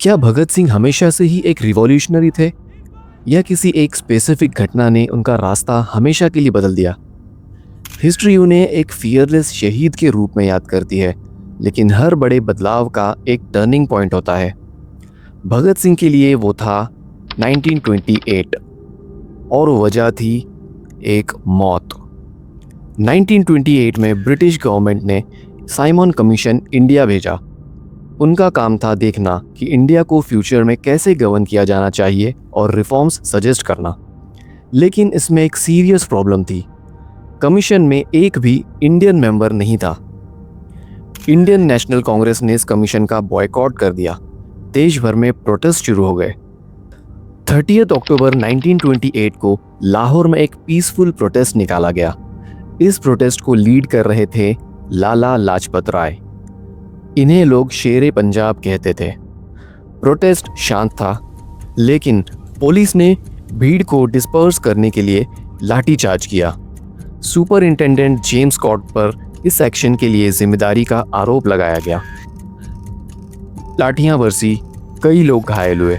क्या भगत सिंह हमेशा से ही एक रिवॉल्यूशनरी थे या किसी एक स्पेसिफिक घटना ने उनका रास्ता हमेशा के लिए बदल दिया? हिस्ट्री उन्हें एक फियरलेस शहीद के रूप में याद करती है, लेकिन हर बड़े बदलाव का एक टर्निंग पॉइंट होता है। भगत सिंह के लिए वो था 1928 और वजह थी एक मौत। 1928 में ब्रिटिश गवर्नमेंट ने साइमन कमीशन इंडिया भेजा। उनका काम था देखना कि इंडिया को फ्यूचर में कैसे गवर्न किया जाना चाहिए और रिफॉर्म्स सजेस्ट करना। लेकिन इसमें एक सीरियस प्रॉब्लम थी। कमीशन में एक भी इंडियन मेंबर नहीं था। इंडियन नेशनल कांग्रेस ने इस कमीशन का बॉयकॉट कर दिया। देश भर में प्रोटेस्ट शुरू हो गए। 30 अक्टूबर 1928 को लाहौर में एक पीसफुल प्रोटेस्ट निकाला गया। इस प्रोटेस्ट को लीड कर रहे थे लाला लाजपत राय। इन्हें लोग शेरे पंजाब कहते थे। प्रोटेस्ट शांत था, लेकिन पुलिस ने भीड़ को डिस्पर्स करने के लिए लाठीचार्ज किया। सुपरिंटेंडेंट जेम्स स्कॉट पर इस एक्शन के लिए जिम्मेदारी का आरोप लगाया गया। लाठियां बरसी, कई लोग घायल हुए।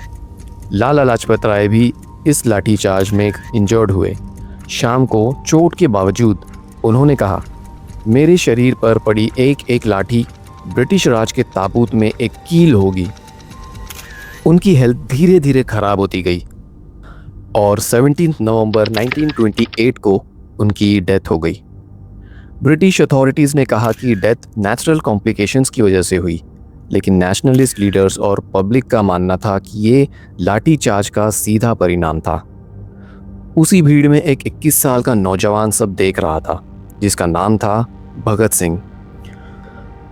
लाला लाजपत राय भी इस लाठीचार्ज में इंजर्ड हुए। शाम को चोट के बावजूद उन्होंने कहा, मेरे शरीर पर पड़ी एक एक लाठी ब्रिटिश राज के ताबूत में एक कील होगी। उनकी हेल्थ धीरे धीरे खराब होती गई और 17 नवंबर 1928 को उनकी डेथ हो गई। ब्रिटिश अथॉरिटीज़ ने कहा कि डेथ नेचुरल कॉम्प्लिकेशंस की वजह से हुई, लेकिन नेशनलिस्ट लीडर्स और पब्लिक का मानना था कि ये लाठीचार्ज का सीधा परिणाम था। उसी भीड़ में एक 21 साल का नौजवान सब देख रहा था, जिसका नाम था भगत सिंह।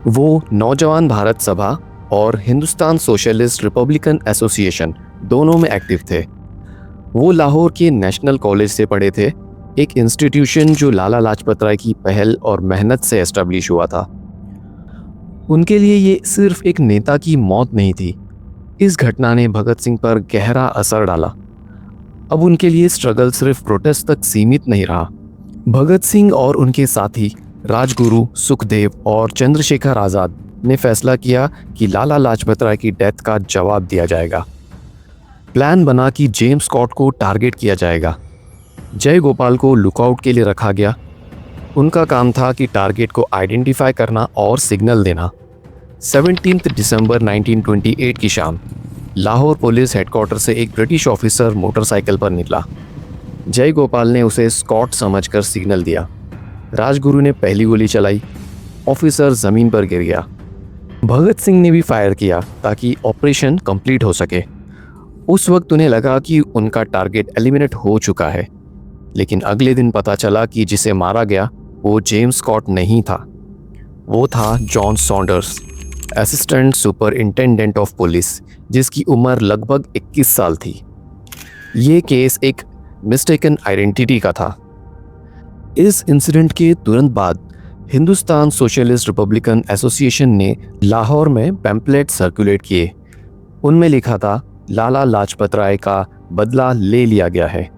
वो नौजवान भारत सभा और हिंदुस्तान सोशलिस्ट रिपब्लिकन एसोसिएशन दोनों में एक्टिव थे। वो लाहौर के नेशनल कॉलेज से पढ़े थे, एक इंस्टीट्यूशन जो लाला लाजपत राय की पहल और मेहनत से एस्टेब्लिश हुआ था। उनके लिए ये सिर्फ एक नेता की मौत नहीं थी। इस घटना ने भगत सिंह पर गहरा असर डाला। अब उनके लिए स्ट्रगल सिर्फ प्रोटेस्ट तक सीमित नहीं रहा। भगत सिंह और उनके साथी राजगुरु, सुखदेव और चंद्रशेखर आज़ाद ने फैसला किया कि लाला लाजपत राय की डेथ का जवाब दिया जाएगा। प्लान बना कि जेम्स स्कॉट को टारगेट किया जाएगा। जय गोपाल को लुकआउट के लिए रखा गया। उनका काम था कि टारगेट को आइडेंटिफाई करना और सिग्नल देना। 17 दिसंबर 1928 की शाम लाहौर पुलिस हेडक्वार्टर से एक ब्रिटिश ऑफिसर मोटरसाइकिल पर निकला। जय गोपाल ने उसे स्कॉट समझकर सिग्नल दिया। राजगुरु ने पहली गोली चलाई। ऑफिसर ज़मीन पर गिर गया। भगत सिंह ने भी फायर किया ताकि ऑपरेशन कंप्लीट हो सके। उस वक्त उन्हें लगा कि उनका टारगेट एलिमिनेट हो चुका है, लेकिन अगले दिन पता चला कि जिसे मारा गया वो जेम्स स्कॉट नहीं था। वो था John Saunders, assistant superintendent of police, जिसकी उम्र लगभग 21 साल थी। ये केस एक मिस्टेकन आइडेंटिटी का था। इस इंसिडेंट के तुरंत बाद हिंदुस्तान सोशलिस्ट रिपब्लिकन एसोसिएशन ने लाहौर में पैम्पलेट सर्कुलेट किए। उनमें लिखा था, लाला लाजपत राय का बदला ले लिया गया है।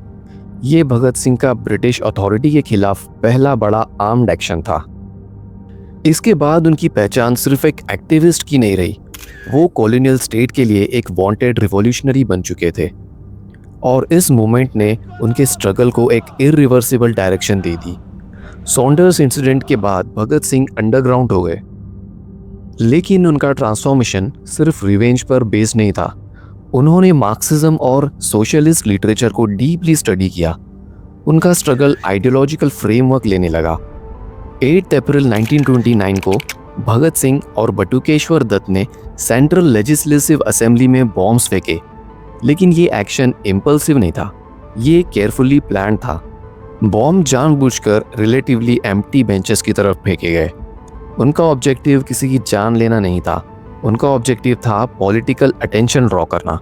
ये भगत सिंह का ब्रिटिश अथॉरिटी के खिलाफ पहला बड़ा आर्म्ड एक्शन था। इसके बाद उनकी पहचान सिर्फ एक एक्टिविस्ट की नहीं रही, वो कॉलोनियल स्टेट के लिए एक वांटेड रिवॉल्यूशनरी बन चुके थे। और इस मूवमेंट ने उनके स्ट्रगल को एक इरिवर्सिबल डायरेक्शन दे दी। सॉन्डर्स इंसिडेंट के बाद भगत सिंह अंडरग्राउंड हो गए, लेकिन उनका ट्रांसफॉर्मेशन सिर्फ रिवेंज पर बेस्ड नहीं था। उन्होंने मार्क्सिज्म और सोशलिस्ट लिटरेचर को डीपली स्टडी किया। उनका स्ट्रगल आइडियोलॉजिकल फ्रेमवर्क लेने लगा। 8 अप्रैल 1929 को भगत सिंह और बटुकेश्वर दत्त ने सेंट्रल लेजिस्लेटिव असेंबली में बॉम्ब्स फेंके, लेकिन ये एक्शन इम्पल्सिव नहीं था, ये केयरफुली प्लान था। बॉम्ब जानबूझकर रिलेटिवली एम्प्टी बेंचेस की तरफ फेंके गए। उनका ऑब्जेक्टिव किसी की जान लेना नहीं था, उनका ऑब्जेक्टिव था पॉलिटिकल अटेंशन ड्रॉ करना।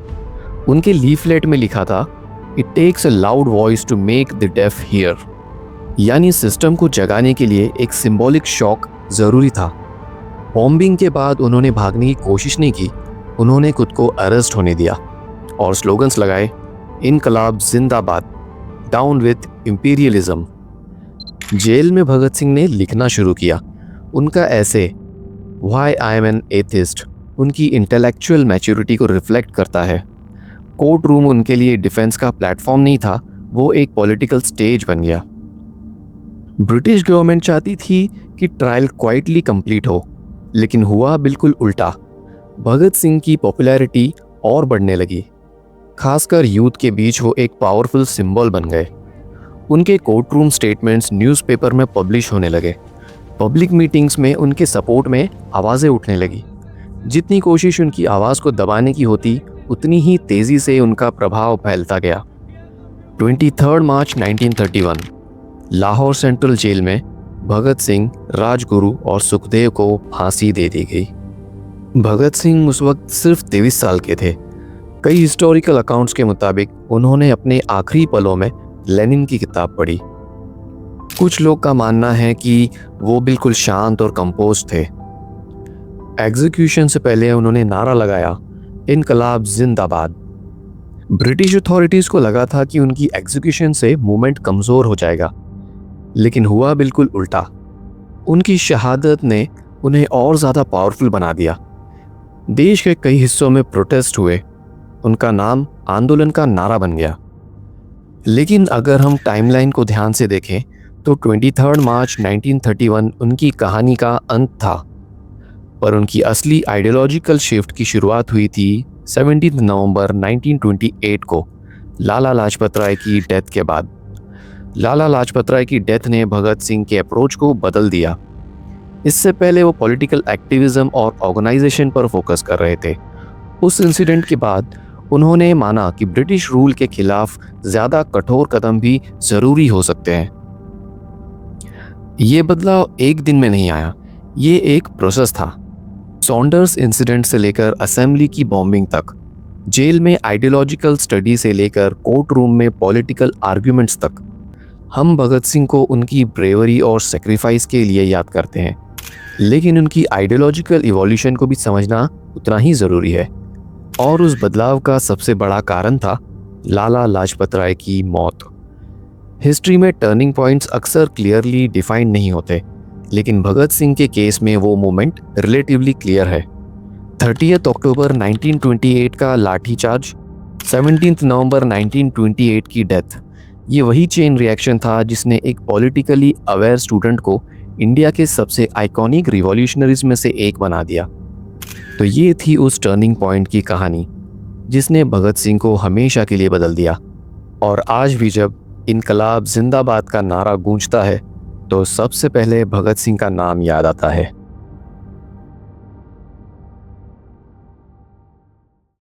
उनके लीफलेट में लिखा था, it takes a loud voice to make the deaf hear, यानी सिस्टम को जगाने के लिए एक सिंबॉलिक शॉक ज़रूरी था। बॉम्बिंग के बाद उन्होंने भागने की कोशिश नहीं की, उन्होंने खुद को अरेस्ट होने दिया और स्लोगन्स लगाए, इनकलाब जिंदाबाद, डाउन विथ इंपीरियलिज्म। जेल में भगत सिंह ने लिखना शुरू किया। उनका ऐसे why I am an atheist उनकी इंटेलेक्चुअल मैच्योरिटी को रिफ्लेक्ट करता है। कोर्ट रूम उनके लिए डिफेंस का प्लेटफॉर्म नहीं था, वो एक पॉलिटिकल स्टेज बन गया। ब्रिटिश गवर्नमेंट चाहती थी कि ट्रायल क्वाइटली कंप्लीट हो, लेकिन हुआ बिल्कुल उल्टा। भगत सिंह की पॉपुलैरिटी और बढ़ने लगी। खासकर यूथ के बीच वो एक पावरफुल सिंबल बन गए। उनके कोर्ट रूम स्टेटमेंट्स न्यूज़पेपर में पब्लिश होने लगे। पब्लिक मीटिंग्स में उनके सपोर्ट में आवाज़ें उठने लगी। जितनी कोशिश उनकी आवाज़ को दबाने की होती, उतनी ही तेज़ी से उनका प्रभाव फैलता गया। 23 मार्च 1931 लाहौर सेंट्रल जेल में भगत सिंह, राजगुरु और सुखदेव को फांसी दे दी गई। भगत सिंह उस वक्त सिर्फ 23 साल के थे। कई हिस्टोरिकल अकाउंट्स के मुताबिक उन्होंने अपने आखिरी पलों में लेनिन की किताब पढ़ी। कुछ लोग का मानना है कि वो बिल्कुल शांत और कंपोज थे। एग्जीक्यूशन से पहले उन्होंने नारा लगाया, इनकलाब जिंदाबाद। ब्रिटिश अथॉरिटीज को लगा था कि उनकी एग्जीक्यूशन से मूवमेंट कमजोर हो जाएगा, लेकिन हुआ बिल्कुल उल्टा। उनकी शहादत ने उन्हें और ज़्यादा पावरफुल बना दिया। देश के कई हिस्सों में प्रोटेस्ट हुए, उनका नाम आंदोलन का नारा बन गया। लेकिन अगर हम टाइमलाइन को ध्यान से देखें तो 23 मार्च 1931 उनकी कहानी का अंत था, पर उनकी असली आइडियोलॉजिकल शिफ्ट की शुरुआत हुई थी 17 नवंबर 1928 को, लाला लाजपत राय की डेथ के बाद। लाला लाजपत राय की डेथ ने भगत सिंह के अप्रोच को बदल दिया। इससे पहले वो पॉलिटिकल एक्टिविज्म और ऑर्गेनाइजेशन पर फोकस कर रहे थे। उस इंसिडेंट के बाद उन्होंने माना कि ब्रिटिश रूल के खिलाफ ज़्यादा कठोर कदम भी ज़रूरी हो सकते हैं। ये बदलाव एक दिन में नहीं आया, ये एक प्रोसेस था। सॉन्डर्स इंसिडेंट से लेकर असेंबली की बॉम्बिंग तक, जेल में आइडियोलॉजिकल स्टडी से लेकर कोर्ट रूम में पॉलिटिकल आर्ग्यूमेंट्स तक, हम भगत सिंह को उनकी ब्रेवरी और सेक्रीफाइस के लिए याद करते हैं, लेकिन उनकी आइडियोलॉजिकल इवोल्यूशन को भी समझना उतना ही ज़रूरी है। और उस बदलाव का सबसे बड़ा कारण था लाला लाजपत राय की मौत। हिस्ट्री में टर्निंग पॉइंट्स अक्सर क्लियरली डिफाइन नहीं होते, लेकिन भगत सिंह के केस में वो मोमेंट रिलेटिवली क्लियर है। 30 अक्टूबर 1928 का लाठीचार्ज, 17 नवंबर 1928 की डेथ, ये वही चेन रिएक्शन था जिसने एक पॉलिटिकली अवेयर स्टूडेंट को इंडिया के सबसे आइकॉनिक रिवॉल्यूशनरीज में से एक बना दिया। तो ये थी उस टर्निंग पॉइंट की कहानी जिसने भगत सिंह को हमेशा के लिए बदल दिया। और आज भी जब इनकलाब जिंदाबाद का नारा गूंजता है तो सबसे पहले भगत सिंह का नाम याद आता है।